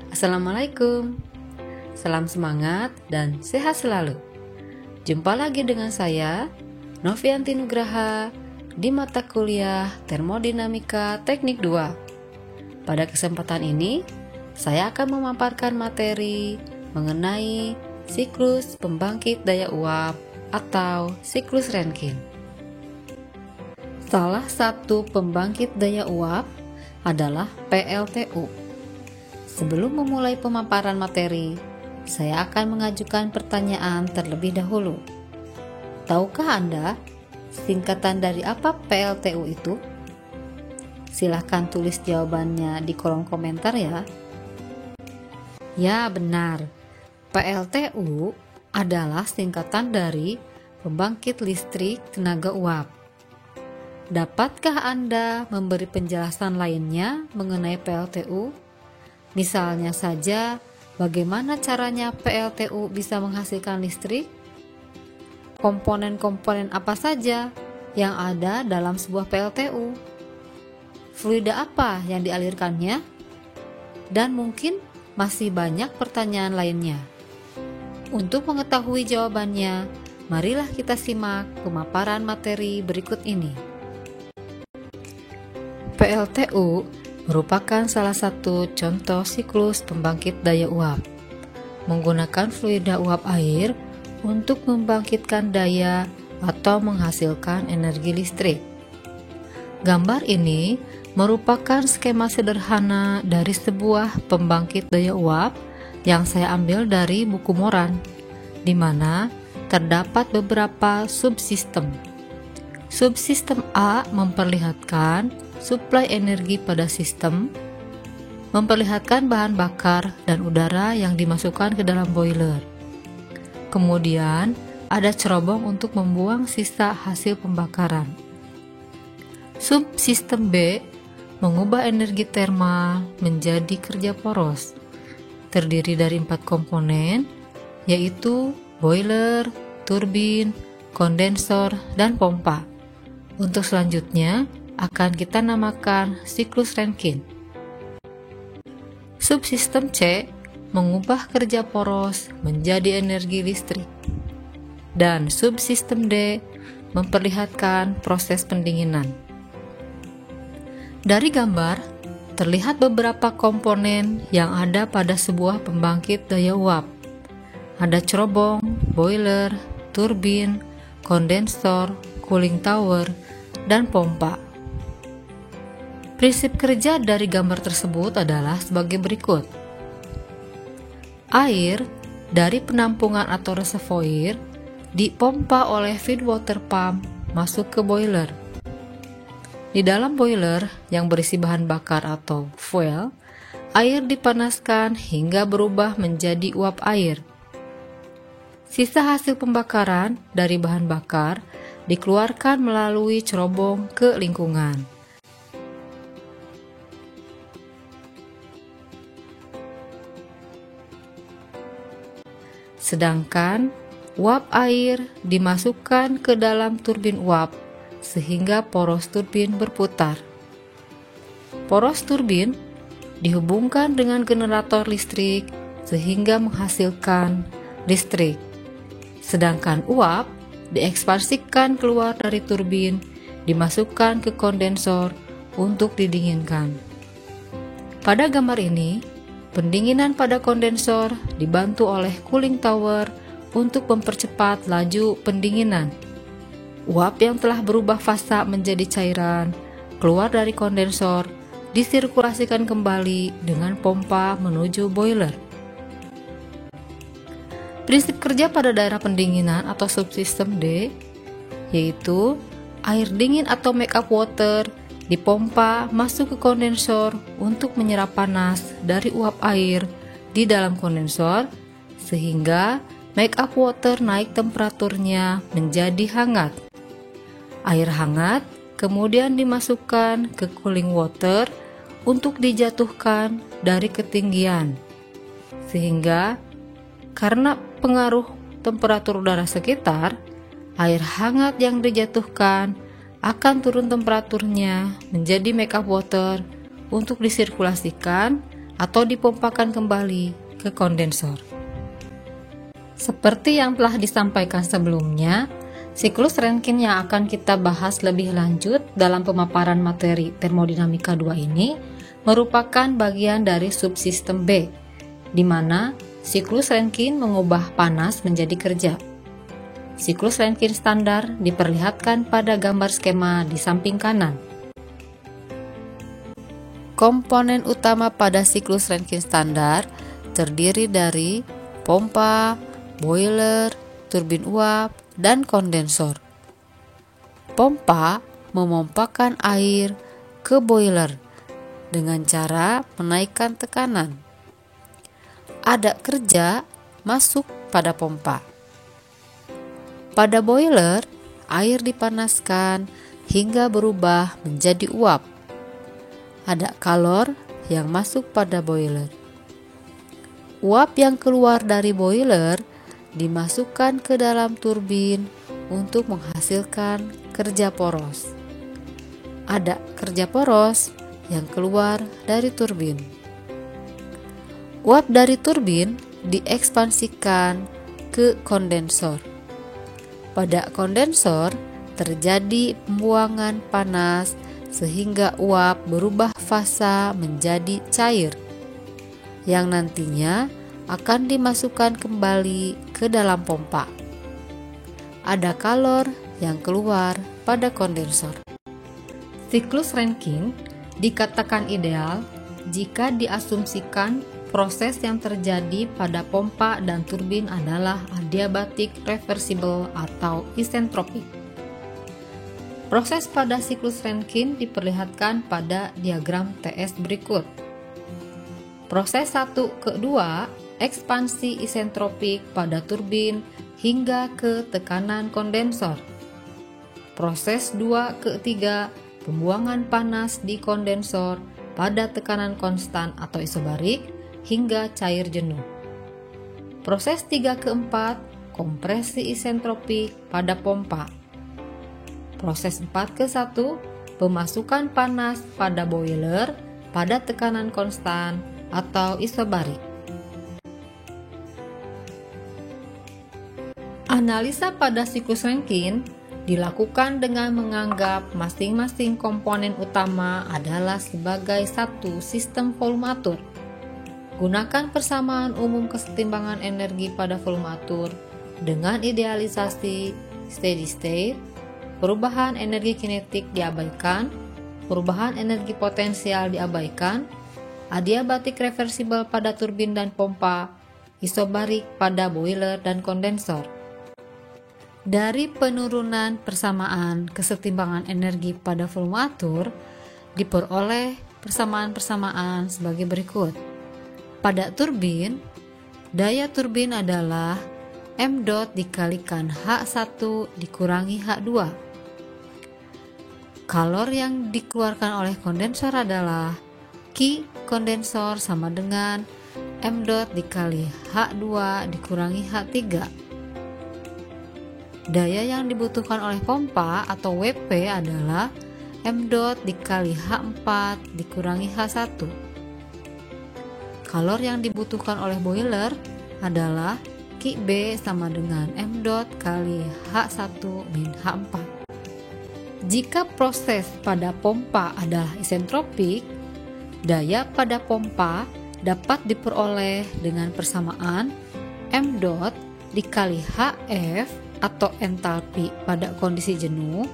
Assalamualaikum. Salam semangat dan sehat selalu. Jumpa lagi dengan saya, Novianti Nugraha, di mata kuliah Termodinamika Teknik 2. Pada kesempatan ini, saya akan memaparkan materi mengenai siklus pembangkit daya uap atau siklus Rankine. Salah satu pembangkit daya uap adalah PLTU. Sebelum memulai pemaparan materi, saya akan mengajukan pertanyaan terlebih dahulu. Tahukah Anda singkatan dari apa PLTU itu? Silahkan tulis jawabannya di kolom komentar ya. Ya, benar. PLTU adalah singkatan dari pembangkit listrik tenaga uap. Dapatkah Anda memberi penjelasan lainnya mengenai PLTU? Misalnya saja, bagaimana caranya PLTU bisa menghasilkan listrik? Komponen-komponen apa saja yang ada dalam sebuah PLTU? Fluida apa yang dialirkannya? Dan mungkin masih banyak pertanyaan lainnya. Untuk mengetahui jawabannya, marilah kita simak pemaparan materi berikut ini. PLTU merupakan salah satu contoh siklus pembangkit daya uap, menggunakan fluida uap air untuk membangkitkan daya atau menghasilkan energi listrik. Gambar ini merupakan skema sederhana dari sebuah pembangkit daya uap yang saya ambil dari buku Moran, di mana terdapat beberapa subsistem. Subsistem A memperlihatkan suplai energi pada sistem, memperlihatkan bahan bakar dan udara yang dimasukkan ke dalam boiler. Kemudian, ada cerobong untuk membuang sisa hasil pembakaran. Subsistem B mengubah energi termal menjadi kerja poros, terdiri dari 4 komponen, yaitu boiler, turbin, kondensor, dan pompa. Untuk selanjutnya, akan kita namakan siklus Rankine. Subsistem C mengubah kerja poros menjadi energi listrik. Dan subsistem D memperlihatkan proses pendinginan. Dari gambar, terlihat beberapa komponen yang ada pada sebuah pembangkit daya uap. Ada cerobong, boiler, turbin, kondensor, cooling tower, dan pompa. Prinsip kerja dari gambar tersebut adalah sebagai berikut. Air dari penampungan atau reservoir dipompa oleh feed water pump masuk ke boiler. Di dalam boiler yang berisi bahan bakar atau fuel, air dipanaskan hingga berubah menjadi uap air. Sisa hasil pembakaran dari bahan bakar dikeluarkan melalui cerobong ke lingkungan. Sedangkan uap air dimasukkan ke dalam turbin uap sehingga poros turbin berputar. Poros turbin dihubungkan dengan generator listrik sehingga menghasilkan listrik. Sedangkan uap diekspansikan keluar dari turbin, dimasukkan ke kondensor untuk didinginkan. Pada gambar ini, pendinginan pada kondensor dibantu oleh cooling tower untuk mempercepat laju pendinginan. Uap yang telah berubah fasa menjadi cairan keluar dari kondensor disirkulasikan kembali dengan pompa menuju boiler. Prinsip kerja pada daerah pendinginan atau subsistem D yaitu air dingin atau make up water dipompa masuk ke kondensor untuk menyerap panas dari uap air di dalam kondensor sehingga make up water naik temperaturnya menjadi hangat. Air hangat kemudian dimasukkan ke cooling water untuk dijatuhkan dari ketinggian. Sehingga karena pengaruh temperatur udara sekitar, air hangat yang dijatuhkan akan turun temperaturnya menjadi make up water untuk disirkulasikan atau dipompakan kembali ke kondensor. Seperti yang telah disampaikan sebelumnya, siklus Rankine yang akan kita bahas lebih lanjut dalam pemaparan materi termodinamika 2 ini merupakan bagian dari subsistem B, di mana siklus Rankine mengubah panas menjadi kerja. Siklus Rankine standar diperlihatkan pada gambar skema di samping kanan. Komponen utama pada siklus Rankine standar terdiri dari pompa, boiler, turbin uap, dan kondensor. Pompa memompakan air ke boiler dengan cara menaikkan tekanan. Ada kerja masuk pada pompa. Pada boiler, air dipanaskan hingga berubah menjadi uap. Ada kalor yang masuk pada boiler. Uap yang keluar dari boiler dimasukkan ke dalam turbin untuk menghasilkan kerja poros. Ada kerja poros yang keluar dari turbin. Uap dari turbin diekspansikan ke kondensor. Pada kondensor terjadi pembuangan panas sehingga uap berubah fasa menjadi cair yang nantinya akan dimasukkan kembali ke dalam pompa. Ada kalor yang keluar pada kondensor. Siklus Rankine dikatakan ideal jika diasumsikan proses yang terjadi pada pompa dan turbin adalah adiabatik reversible atau isentropik. Proses pada siklus Rankine diperlihatkan pada diagram TS berikut. Proses 1 ke 2 ekspansi isentropik pada turbin hingga ke tekanan kondensor. Proses 2 ke 3 pembuangan panas di kondensor pada tekanan konstan atau isobarik hingga cair jenuh. Proses 3 ke 4 kompresi isentropik pada pompa. Proses 4 ke 1 pemasukan panas pada boiler pada tekanan konstan atau isobarik. Analisa pada siklus Rankine dilakukan dengan menganggap masing-masing komponen utama adalah sebagai satu sistem volume atur. Gunakan persamaan umum kesetimbangan energi pada volume atur dengan idealisasi steady state, perubahan energi kinetik diabaikan, perubahan energi potensial diabaikan, adiabatik reversible pada turbin dan pompa, isobarik pada boiler dan kondensor. Dari penurunan persamaan kesetimbangan energi pada volume atur diperoleh persamaan-persamaan sebagai berikut. Pada turbin, daya turbin adalah M dot dikalikan H1 dikurangi H2. Kalor yang dikeluarkan oleh kondensor adalah Q kondensor sama dengan M dot dikali H2 dikurangi H3. Daya yang dibutuhkan oleh pompa atau WP adalah M dot dikali H4 dikurangi H1. Kalor yang dibutuhkan oleh boiler adalah QB sama dengan M dot kali H1 min H4. Jika proses pada pompa adalah isentropik, daya pada pompa dapat diperoleh dengan persamaan M dot dikali HF atau entalpi pada kondisi jenuh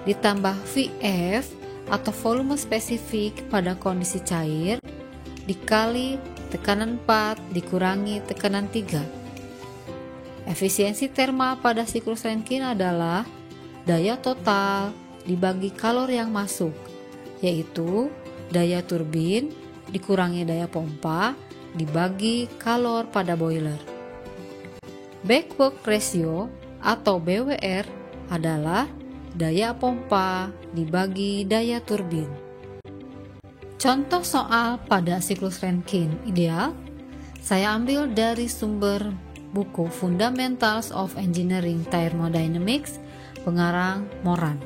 ditambah VF atau volume spesifik pada kondisi cair dikali tekanan 4 dikurangi tekanan 3. Efisiensi termal pada siklus Rankine adalah daya total dibagi kalor yang masuk, yaitu daya turbin dikurangi daya pompa dibagi kalor pada boiler. Back work ratio atau BWR adalah daya pompa dibagi daya turbin. Contoh soal pada siklus Rankine ideal saya ambil dari sumber buku Fundamentals of Engineering Thermodynamics pengarang Moran.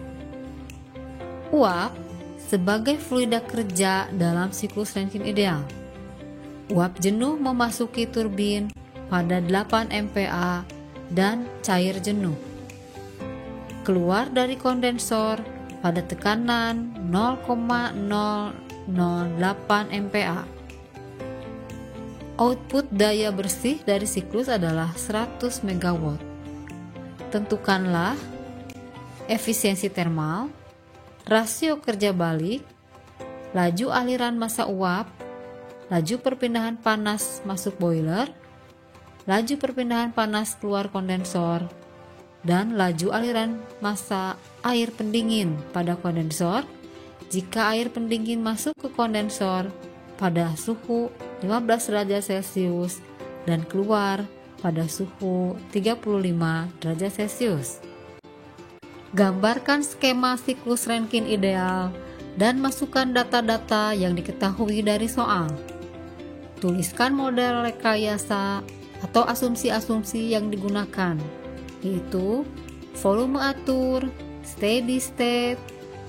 Uap sebagai fluida kerja dalam siklus Rankine ideal. Uap jenuh memasuki turbin pada 8 MPa dan cair jenuh. Keluar dari kondensor pada tekanan 0,008 MPa. Output daya bersih dari siklus adalah 100 MW. Tentukanlah efisiensi termal, rasio kerja balik, laju aliran massa uap, laju perpindahan panas masuk boiler, laju perpindahan panas keluar kondensor, dan laju aliran massa air pendingin pada kondensor jika air pendingin masuk ke kondensor pada suhu 15 derajat Celcius dan keluar pada suhu 35 derajat Celcius. Gambarkan skema siklus Rankine ideal dan masukkan data-data yang diketahui dari soal. Tuliskan model rekayasa atau asumsi-asumsi yang digunakan, yaitu volume atur, steady state,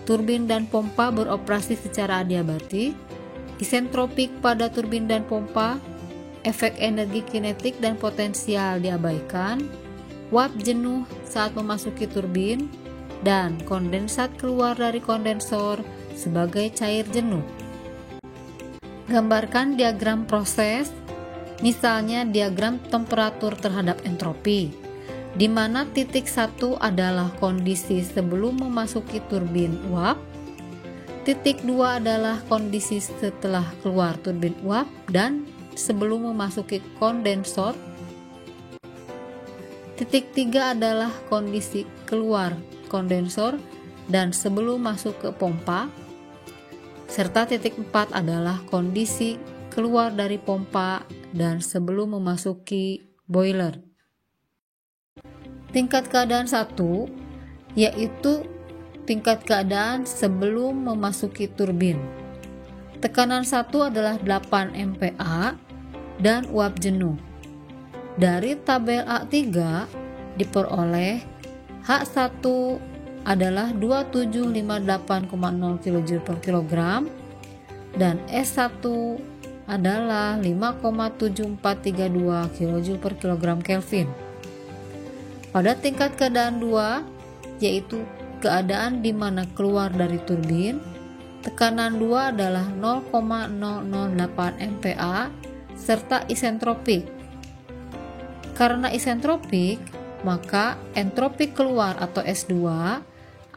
turbin dan pompa beroperasi secara adiabatik, isentropik pada turbin dan pompa, efek energi kinetik dan potensial diabaikan, uap jenuh saat memasuki turbin, dan kondensat keluar dari kondensor sebagai cair jenuh. Gambarkan diagram proses, misalnya diagram temperatur terhadap entropi, di mana titik 1 adalah kondisi sebelum memasuki turbin uap, titik 2 adalah kondisi setelah keluar turbin uap dan sebelum memasuki kondensor, titik 3 adalah kondisi keluar kondensor dan sebelum masuk ke pompa, serta titik 4 adalah kondisi keluar dari pompa dan sebelum memasuki boiler. Tingkat keadaan 1 yaitu tingkat keadaan sebelum memasuki turbin. Tekanan 1 adalah 8 MPa dan uap jenuh. Dari tabel A3 diperoleh H1 adalah 2758,0 kJ per kilogram dan S1 adalah 5,7432 kJ per kilogram Kelvin. Pada tingkat keadaan 2, yaitu keadaan di mana keluar dari turbin, tekanan 2 adalah 0,008 MPa serta isentropik. Karena isentropik, maka entropi keluar atau S2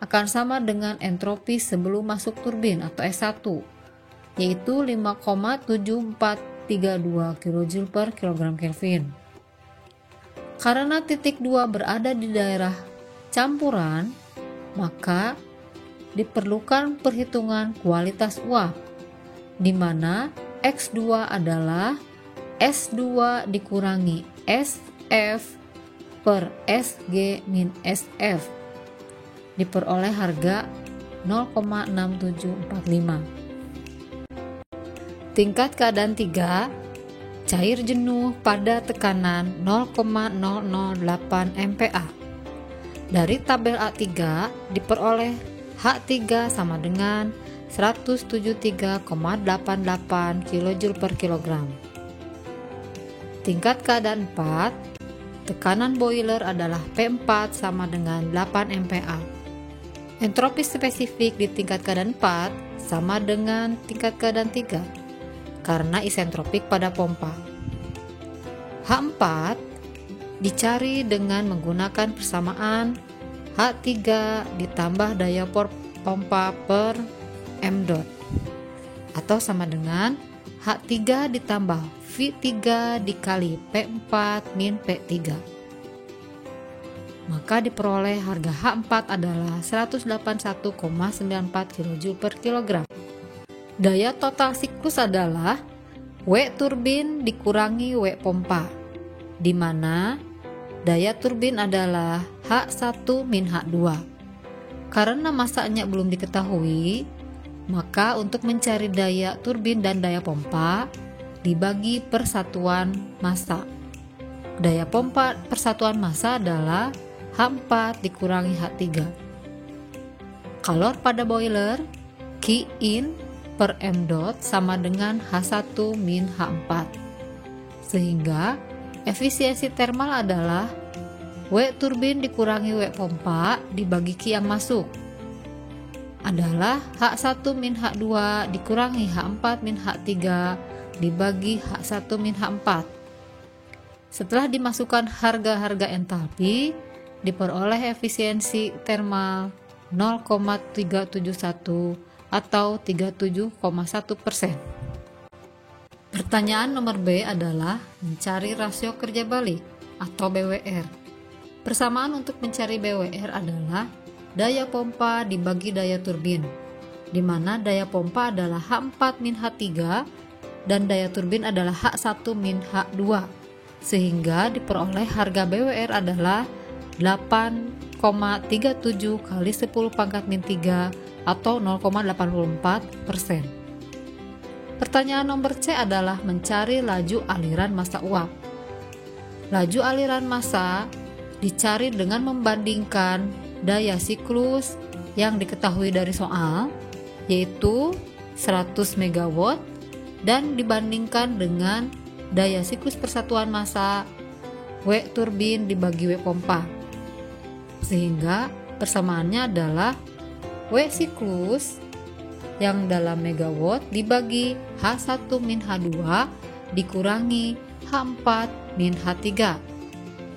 akan sama dengan entropi sebelum masuk turbin atau S1, yaitu 5,7432 kJ per kilogram Kelvin. Karena titik 2 berada di daerah campuran, maka diperlukan perhitungan kualitas uap, di mana X2 adalah S2 dikurangi SF per SG min SF, diperoleh harga 0,6745. Tingkat keadaan 3, cair jenuh pada tekanan 0,008 MPa. Dari tabel A3 diperoleh H3 sama dengan 173,88 kJ per kilogram. Tingkat keadaan 4, tekanan boiler adalah P4 sama dengan 8 MPa. Entropi spesifik di tingkat keadaan 4 sama dengan tingkat keadaan 3 karena isentropik pada pompa. H4 dicari dengan menggunakan persamaan H3 ditambah daya pompa per M dot atau sama dengan H3 ditambah V3 dikali P4 min P3. Maka diperoleh harga H4 adalah 181,94 kJ per kilogram. Daya total siklus adalah W turbin dikurangi W pompa, di mana daya turbin adalah H1 min H2. Karena masanya belum diketahui, maka untuk mencari daya turbin dan daya pompa dibagi persatuan massa. Daya pompa persatuan massa adalah H4 dikurangi H3. Kalor pada boiler Q in per M dot sama dengan H1 min H4. Sehingga efisiensi thermal adalah W turbin dikurangi W pompa dibagi Q yang masuk adalah H1 min H2 dikurangi H4 min H3 dibagi H1 min H4. Setelah dimasukkan harga-harga entalpi, diperoleh efisiensi thermal 0,371 atau 37,1%. Pertanyaan nomor B adalah mencari rasio kerja balik atau BWR. Persamaan untuk mencari BWR adalah daya pompa dibagi daya turbin, di mana daya pompa adalah H4 min H3 dan daya turbin adalah H1 min H2, sehingga diperoleh harga BWR adalah 8,37 kali 10 pangkat min 3 atau 0,84%. Pertanyaan nomor C adalah mencari laju aliran massa uap. Laju aliran massa dicari dengan membandingkan daya siklus yang diketahui dari soal, yaitu 100 MW, dan dibandingkan dengan daya siklus persatuan massa W turbin dibagi W pompa. Sehingga persamaannya adalah W siklus yang dalam megawatt dibagi H1 min H2 dikurangi H4 min H3.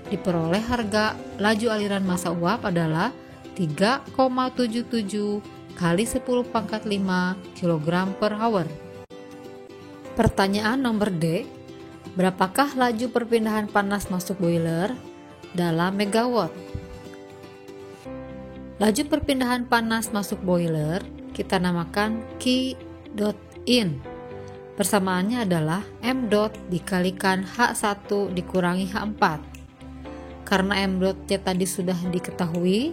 Diperoleh harga laju aliran massa uap adalah 3,77 kali 10 pangkat 5 kg per hour. Pertanyaan nomor D, berapakah laju perpindahan panas masuk boiler dalam megawatt? Laju perpindahan panas masuk boiler kita namakan Q dot in. Persamaannya adalah M dot dikalikan H1 dikurangi H4. Karena M dot-nya tadi sudah diketahui,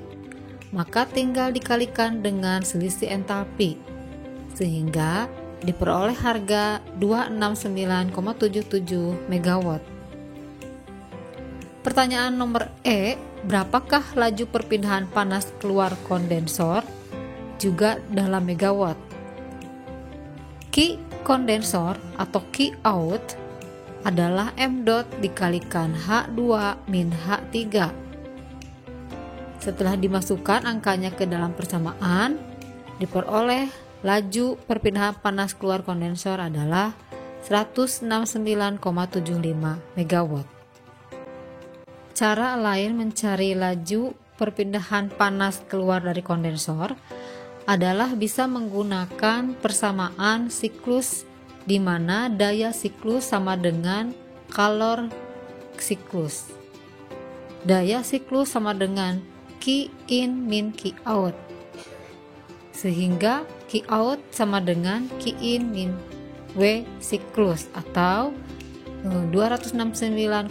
maka tinggal dikalikan dengan selisih entalpi, sehingga diperoleh harga 269,77 MW. Pertanyaan nomor E, berapakah laju perpindahan panas keluar kondensor juga dalam megawatt? Q kondensor atau Q out adalah M dot dikalikan H2 min H3. Setelah dimasukkan angkanya ke dalam persamaan, diperoleh laju perpindahan panas keluar kondensor adalah 169,75 MW. Cara lain mencari laju perpindahan panas keluar dari kondensor adalah bisa menggunakan persamaan siklus di mana daya siklus sama dengan kalor siklus. Daya siklus sama dengan Q in min Q out. Sehingga Q out sama dengan Q in min W siklus atau 269,77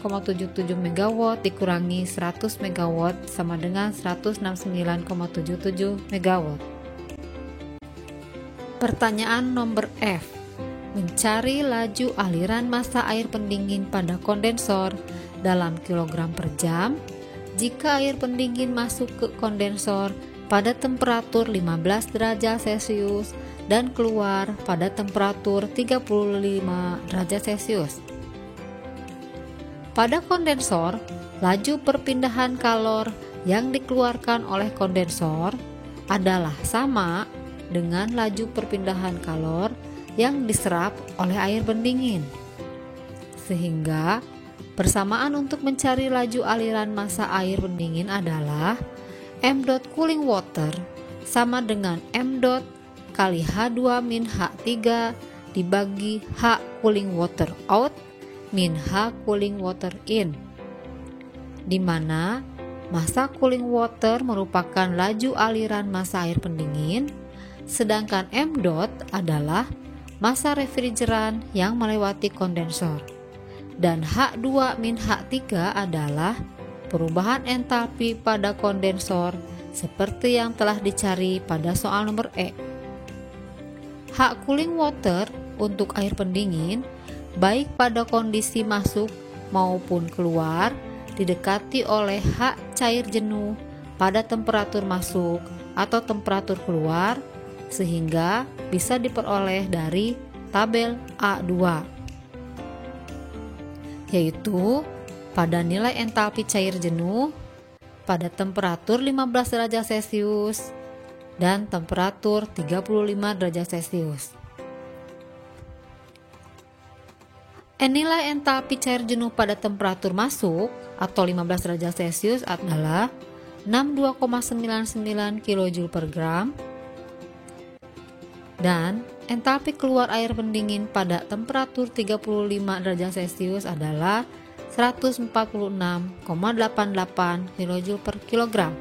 MW dikurangi 100 MW sama dengan 169,77 MW. Pertanyaan nomor F, mencari laju aliran massa air pendingin pada kondensor dalam kilogram per jam jika air pendingin masuk ke kondensor pada temperatur 15 derajat Celcius dan keluar pada temperatur 35 derajat Celcius. Pada kondensor, laju perpindahan kalor yang dikeluarkan oleh kondensor adalah sama dengan laju perpindahan kalor yang diserap oleh air pendingin. Sehingga persamaan untuk mencari laju aliran massa air pendingin adalah M dot cooling water sama dengan M dot kali H2 min H3 dibagi H cooling water out min H cooling water in, di mana massa cooling water merupakan laju aliran massa air pendingin, sedangkan M dot adalah massa refrigeran yang melewati kondensor, dan H2 min H3 adalah perubahan entalpi pada kondensor seperti yang telah dicari pada soal nomor E. H cooling water untuk air pendingin baik pada kondisi masuk maupun keluar didekati oleh H cair jenuh pada temperatur masuk atau temperatur keluar sehingga bisa diperoleh dari tabel A2, yaitu pada nilai entalpi cair jenuh pada temperatur 15 derajat Celcius dan temperatur 35 derajat Celcius. Nilai entalpi cair jenuh pada temperatur masuk atau 15 derajat Celcius adalah 62,99 kJ per gram, dan entalpi keluar air pendingin pada temperatur 35 derajat Celcius adalah 146,88 kJ per kilogram,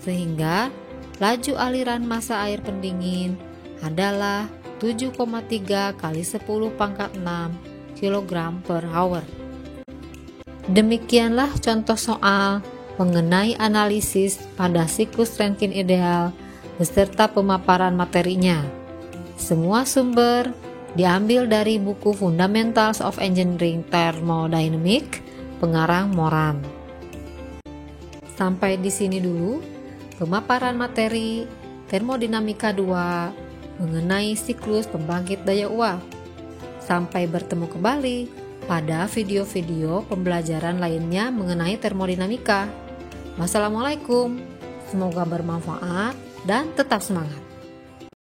sehingga laju aliran massa air pendingin adalah 7,3 kali 10 pangkat 6 kg per hour. Demikianlah contoh soal mengenai analisis pada siklus Rankine ideal beserta pemaparan materinya. Semua sumber diambil dari buku Fundamentals of Engineering Thermodynamics pengarang Moran. Sampai di sini dulu pemaparan materi termodinamika 2 mengenai siklus pembangkit daya uap. Sampai bertemu kembali pada video-video pembelajaran lainnya mengenai termodinamika. Wassalamualaikum, semoga bermanfaat dan tetap semangat.